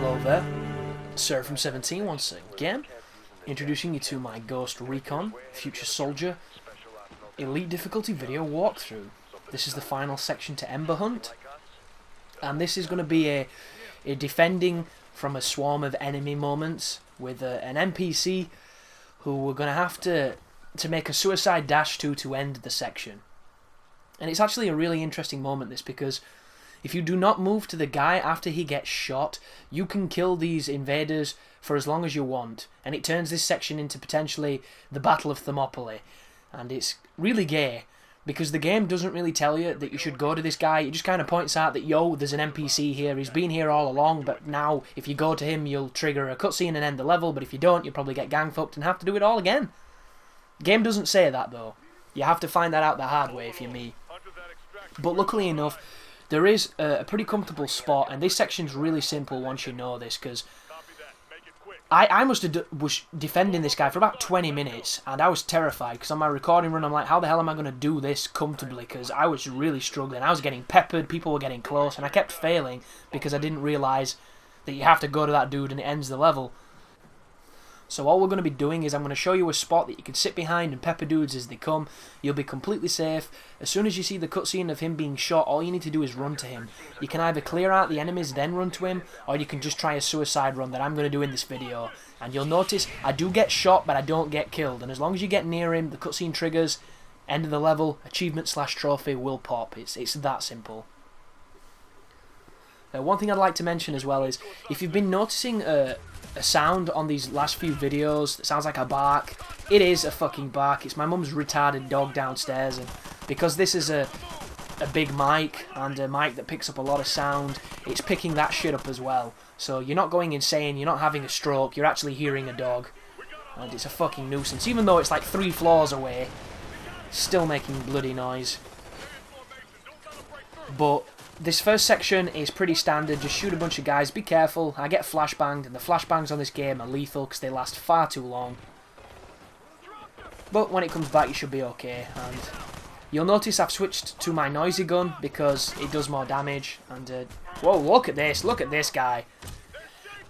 Hello there, Sir from 17 once again, introducing you to my Ghost Recon Future Soldier Elite Difficulty video walkthrough. This is the final section to Ember Hunt, and this is going to be a defending from a swarm of enemy moments with an NPC who we're going to have to make a suicide dash to end the section. And it's actually a really interesting moment, this, because if you do not move to the guy after he gets shot, you can kill these invaders for as long as you want, and it turns this section into potentially the Battle of Thermopylae. And it's really gay, because the game doesn't really tell you that you should go to this guy. It just kind of points out that, yo, there's an NPC here, he's been here all along, but now if you go to him you'll trigger a cutscene and end the level, but if you don't you'll probably get gang fucked and have to do it all again. The game doesn't say that though. You have to find that out the hard way if you're me. But luckily enough, there is a pretty comfortable spot, and this section's really simple once you know this, because I was defending this guy for about 20 minutes, and I was terrified, because on my recording run I'm like, how the hell am I going to do this comfortably, because I was really struggling. I was getting peppered, people were getting close, and I kept failing because I didn't realise that you have to go to that dude and it ends the level. So all we're going to be doing is I'm going to show you a spot that you can sit behind and pepper dudes as they come. You'll be completely safe. As soon as you see the cutscene of him being shot, all you need to do is run to him. You can either clear out the enemies then run to him, or you can just try a suicide run that I'm going to do in this video. And you'll notice I do get shot, but I don't get killed. And as long as you get near him, the cutscene triggers, end of the level, achievement/trophy will pop. It's that simple. One thing I'd like to mention as well is, if you've been noticing a sound on these last few videos that sounds like a bark, it is a fucking bark. It's my mum's retarded dog downstairs, and because this is a big mic and a mic that picks up a lot of sound, it's picking that shit up as well. So you're not going insane, you're not having a stroke, you're actually hearing a dog, and it's a fucking nuisance. Even though it's like 3 floors away, still making bloody noise. But this first section is pretty standard, just shoot a bunch of guys, be careful. I get flashbanged, and the flashbangs on this game are lethal because they last far too long. But when it comes back you should be okay, and you'll notice I've switched to my noisy gun because it does more damage. And whoa, look at this guy.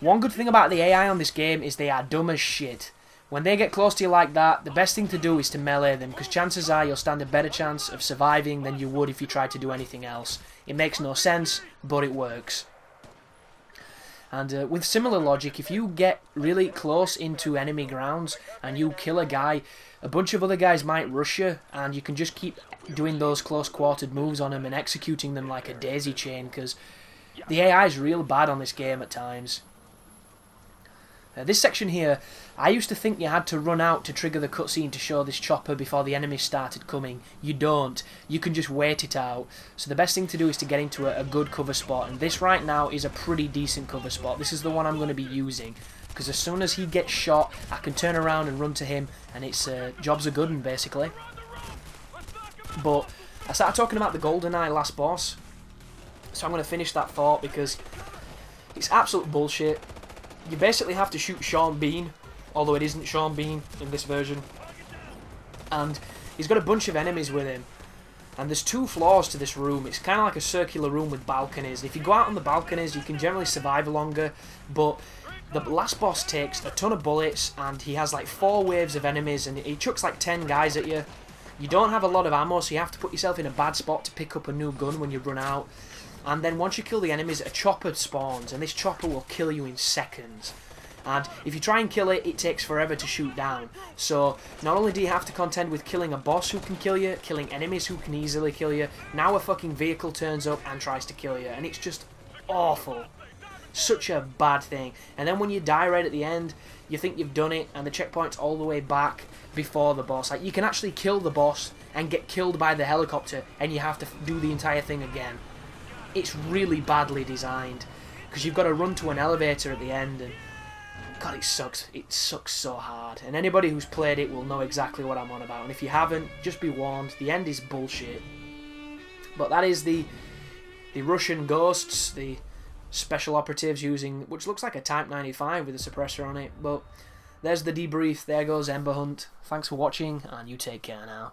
One good thing about the AI on this game is they are dumb as shit. When they get close to you like that, the best thing to do is to melee them, because chances are you'll stand a better chance of surviving than you would if you tried to do anything else. It makes no sense, but it works. And with similar logic, if you get really close into enemy grounds and you kill a guy, a bunch of other guys might rush you, and you can just keep doing those close-quartered moves on them and executing them like a daisy chain, because the AI is real bad on this game at times. This section here, I used to think you had to run out to trigger the cutscene to show this chopper before the enemies started coming. You don't. You can just wait it out. So the best thing to do is to get into a good cover spot, and this right now is a pretty decent cover spot. This is the one I'm going to be using, because as soon as he gets shot, I can turn around and run to him, and it's jobs are good, basically. But I started talking about the GoldenEye last boss, so I'm going to finish that thought because it's absolute bullshit. You basically have to shoot Sean Bean, although it isn't Sean Bean in this version. And he's got a bunch of enemies with him. And there's 2 floors to this room. It's kind of like a circular room with balconies. If you go out on the balconies, you can generally survive longer. But the last boss takes a ton of bullets, and he has like 4 waves of enemies, and he chucks like 10 guys at you. You don't have a lot of ammo, so you have to put yourself in a bad spot to pick up a new gun when you run out. And then once you kill the enemies, a chopper spawns, and this chopper will kill you in seconds. And if you try and kill it, it takes forever to shoot down. So not only do you have to contend with killing a boss who can kill you, killing enemies who can easily kill you, now a fucking vehicle turns up and tries to kill you, and it's just awful. Such a bad thing. And then when you die right at the end, you think you've done it, and the checkpoint's all the way back before the boss. Like, you can actually kill the boss and get killed by the helicopter, and you have to do the entire thing again. It's really badly designed, because you've got to run to an elevator at the end, and God, it sucks. It sucks so hard. And anybody who's played it will know exactly what I'm on about. And if you haven't, just be warned, the end is bullshit. But that is the Russian ghosts, the special operatives using, which looks like a Type 95 with a suppressor on it. But there's the debrief. There goes Ember Hunt. Thanks for watching, and you take care now.